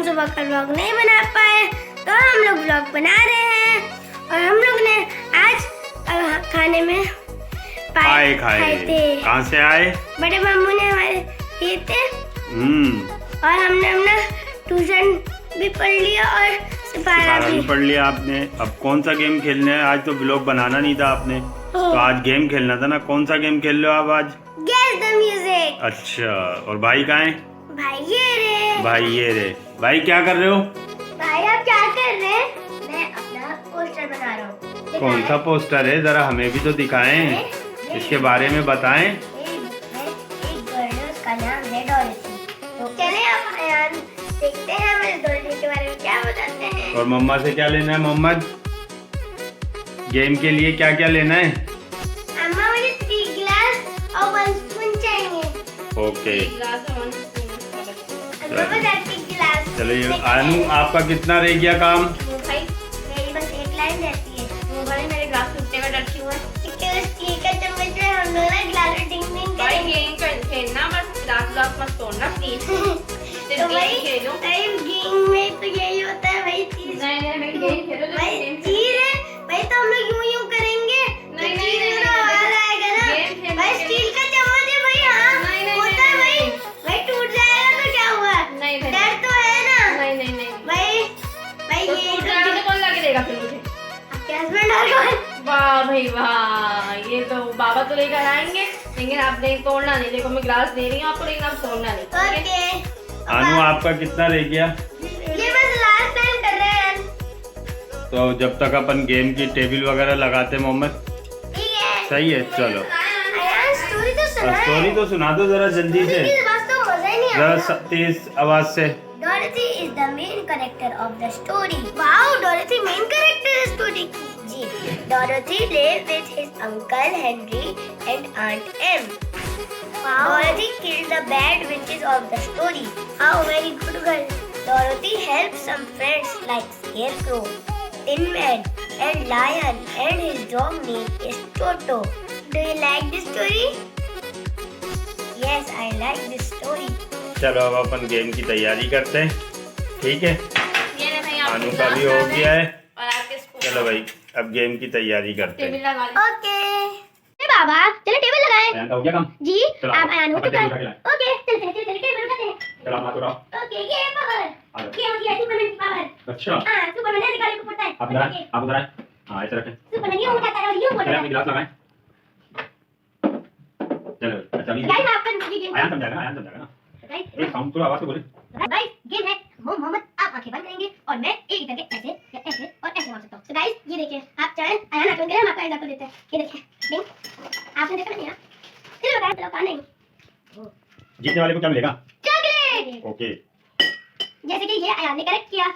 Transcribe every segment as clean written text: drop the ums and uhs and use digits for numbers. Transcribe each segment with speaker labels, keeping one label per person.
Speaker 1: हम सुबह का व्लॉग नहीं बना पाए तो हम लोग व्लॉग बना रहे हैं। और हम लोग ने आज खाने में पाए खाए थे।
Speaker 2: कहाँ से आए?
Speaker 1: बड़े मामू ने हमारे दिए थे। और हमने अपना ट्यूशन भी पढ़ लिया और सिपारा भी
Speaker 2: पढ़ लिया आपने। अब कौन सा गेम खेलना है? आज तो व्लॉग बनाना नहीं था आपने, तो आज गेम खेलना था ना। कौन सा गेम खेल रहे हो आप आज?
Speaker 1: Guess the music.
Speaker 2: अच्छा, और भाई कहाँ है?
Speaker 1: भाई ये रे।
Speaker 2: भाई क्या कर रहे हो?
Speaker 1: भाई आप क्या कर रहे हैं? मैं अपना पोस्टर बना रहा हूँ।
Speaker 2: कौन सा पोस्टर है? जरा हमें भी तो दिखाएं, इसके बारे में बताएं।
Speaker 1: एक गर्ल है, उसका नाम है डोरेसी। तो चले आप आयान देखते हैं हमारे डोरेसी के बारे में क्या बताते हैं।
Speaker 2: और मम्मा से क्या लेना है? मोहम्मद, गेम के लिए क्या क्या लेना है?
Speaker 1: अम्मा मुझे 3 गिलास और 1 स्पून चाहिए।
Speaker 2: ओके, चलो ये आनू, आपका कितना रह गया काम?
Speaker 1: भाई मेरी बस एक लाइन रहती है। वो भाई मेरे ग्लास टूटने में डरती हूँ। स्टील का चम्मच में हम लोग ना गिलास में डिंग डिंग करेंगे।
Speaker 3: खेलना बस, ग्लास मत तोड़ना प्लीज।
Speaker 1: तो भाई गेम में तो यही होता है भाई। चीज
Speaker 3: नहीं गेम खेलो
Speaker 1: भाई, चीज है भाई, तो हम लोग यूं करेंगे। नहीं आवाज आएगा ना भाई। स्टील का चम्मच है भाई। हाँ होता है भाई। भाई टूट जाएगा तो क्या हुआ? डर तो है ना।
Speaker 3: नहीं
Speaker 1: भाई
Speaker 3: तो
Speaker 1: ये
Speaker 3: तो कौन लाके देगा फिर मुझे?
Speaker 1: आपके हस्बैंड और कौन?
Speaker 3: वाह भाई वाह, ये तो बाबा तो लेकर आएंगे, लेकिन आप नहीं तोड़ना नहीं। देखो मैं ग्लास दे रही हूँ आपको, लेकिन आप तोड़ना नहीं।
Speaker 1: ओके
Speaker 2: आनू, आपका कितना रह गया?
Speaker 1: ये बस लास्ट टाइम कर रहे हैं।
Speaker 2: तो जब तक अपन गेम की टेबल वगैरह लगाते मोहम्मद।
Speaker 1: ठीक है,
Speaker 2: सही है, चलो
Speaker 1: आयान स्टोरी तो सुना है।
Speaker 2: स्टोरी तो सुना दो जरा जल्दी से,
Speaker 1: बस तो मजा ही नहीं
Speaker 2: जरा
Speaker 1: आता।
Speaker 2: तेज आवाज से।
Speaker 1: Dorothy is the main character of the story. Wow, Dorothy main character है story की। जी, Dorothy lives with his uncle Henry and Aunt Em. Wow. Dorothy killed the bad witches of the story. How very good girl. Dorothy helps some friends like Scarecrow, Tin Man, and Lion, and his dog name is Toto. Do you like this story? Yes, I like this story.
Speaker 2: चलो अब अपन game की तैयारी करते हैं, ठीक है?
Speaker 3: ये ले भाई, आपके
Speaker 2: आनू का
Speaker 3: ग्लास
Speaker 2: भी हो
Speaker 3: लगाने
Speaker 2: गया है।
Speaker 3: और आपके स्पून।
Speaker 2: चलो भाई, अब गेम की तैयारी करते
Speaker 3: टेबल
Speaker 2: हैं।
Speaker 3: लगा लो।
Speaker 1: ओके बाबा, चलो टेबल लगाएं।
Speaker 2: आयान का हो गया काम?
Speaker 1: जी,
Speaker 2: चलो,
Speaker 1: आप आयान हो
Speaker 2: अपन
Speaker 1: चुका है।
Speaker 2: टेबल उठा के लाएं।
Speaker 1: ओके, चल टेबल उठाते हैं।
Speaker 2: चलो आप हाथ उठाओ।
Speaker 1: ओके, ये पावर।
Speaker 2: आ जाओ।
Speaker 1: ये होती है सुपरमैन की पावर।
Speaker 2: अच्छा,
Speaker 1: हां, सुपरमैन है, निकाले को पड़ता है।
Speaker 2: आप उधर आए, आप उधर आए। हाँ, ऐसे रखें।
Speaker 1: सुपरमैन यूं उठाता है और यूं
Speaker 2: चलो
Speaker 1: उठाता
Speaker 2: अपनी
Speaker 1: है।
Speaker 2: गिलास लगाएं। चलो अच्छा, अभी
Speaker 1: गाइस आप कर गेम।
Speaker 2: आयान समझाएगा ना।
Speaker 1: गाइस,
Speaker 2: एक साउंड थोड़ा आवाज से बोले।
Speaker 1: गाइस गेम है। मोहम्मद आप आंखें बंद करेंगे और मैं एक करके ऐसे या ऐसे और ऐसे मार सकता हूं। तो गाइस ये देखिए, आप चाहें आयान आंखें बंद करें, हम आपको एग्जांपल देते हैं। ये देखिए, डिंग। आपने देखा नहीं ना? फिर बताएं चलो, कहां नहीं?
Speaker 2: जीतने वाले को क्या मिलेगा?
Speaker 1: चॉकलेट।
Speaker 2: ओके,
Speaker 1: जैसे कि ये आयान ने करेक्ट किया।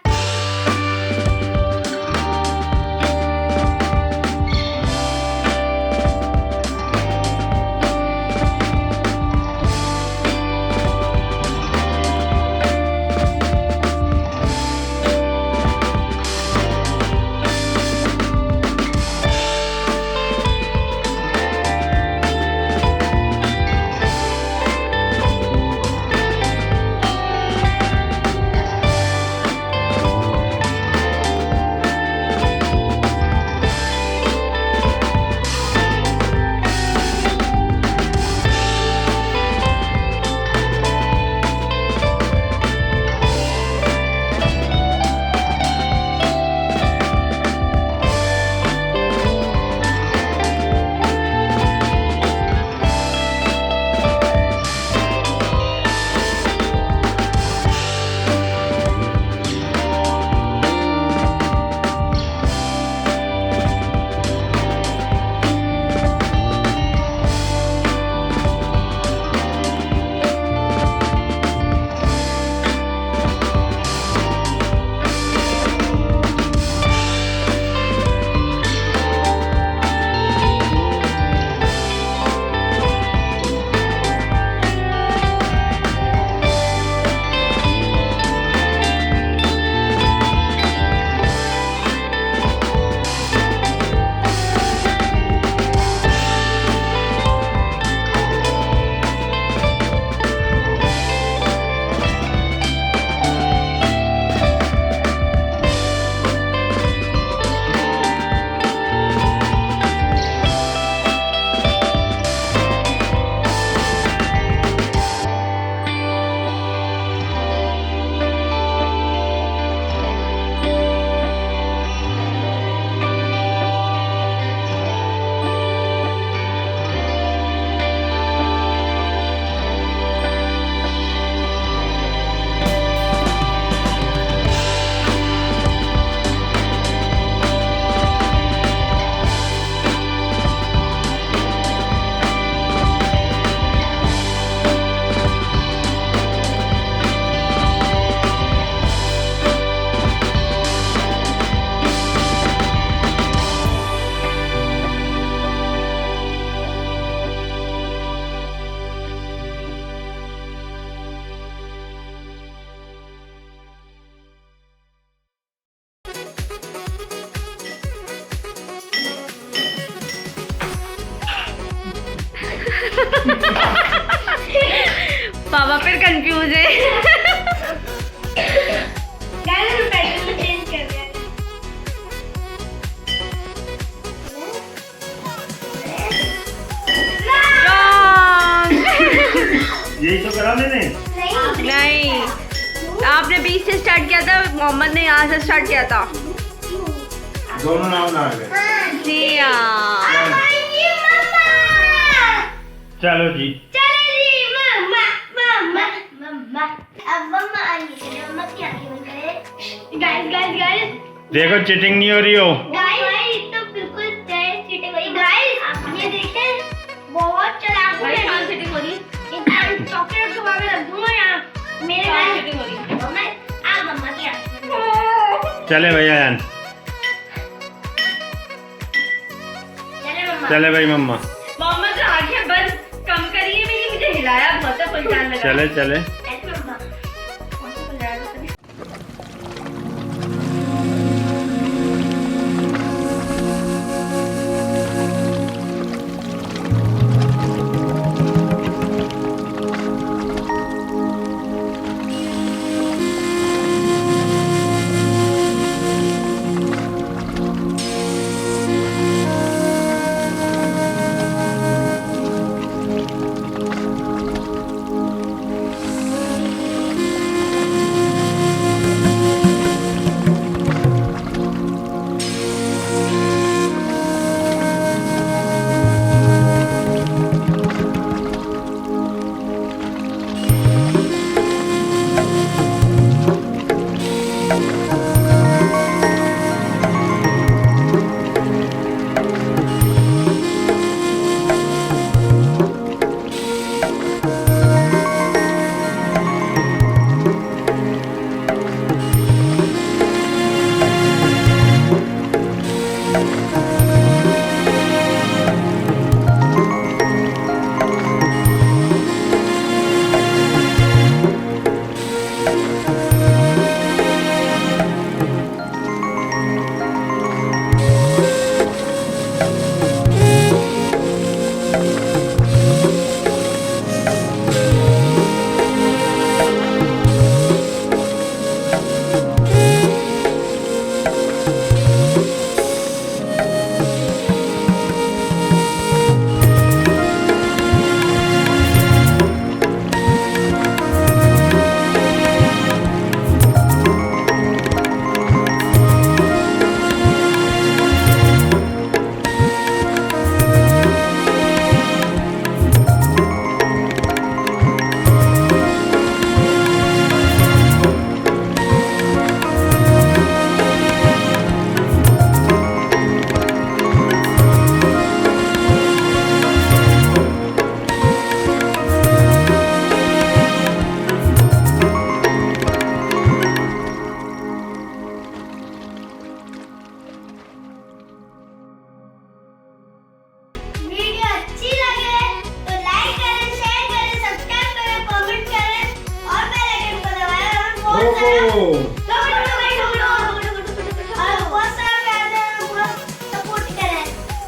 Speaker 3: फिर कंफ्यूज है।
Speaker 1: चेंज कर दिया।
Speaker 2: यही तो करा मैंने।
Speaker 3: नहीं, आपने बीच से स्टार्ट किया था, मोहम्मद ने यहाँ से स्टार्ट किया था।
Speaker 2: दोनों नाम ना गए।
Speaker 3: जी हाँ।
Speaker 2: चलो जी। देखो चीटिंग नहीं हो रही हो।
Speaker 1: तो बिल्कुल चीटिंग हो रही। गाइस ये देखें, बहुत चालाक है।
Speaker 3: चीटिंग हो रही,
Speaker 1: चॉकलेट को वहाँ पे रख दूंगा यहाँ। मेरे
Speaker 3: चीटिंग हो रही।
Speaker 1: मम्मा की आंखें।
Speaker 2: चले भैया यान, चले भाई मम्मा।
Speaker 3: मोहम्मद से आंखें बंद कम करिए, मैंने मुझे हिलाया बहुत है, परेशान लगा।
Speaker 2: चले चले।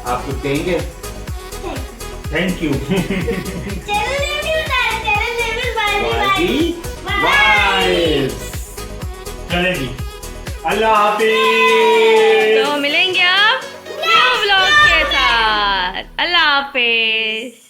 Speaker 2: आप कुछ कहेंगे? Thank you. चले जी, अल्लाह हाफिज।
Speaker 3: तो मिलेंगे आप न्यू व्लॉग के साथ। अल्लाह हाफिज।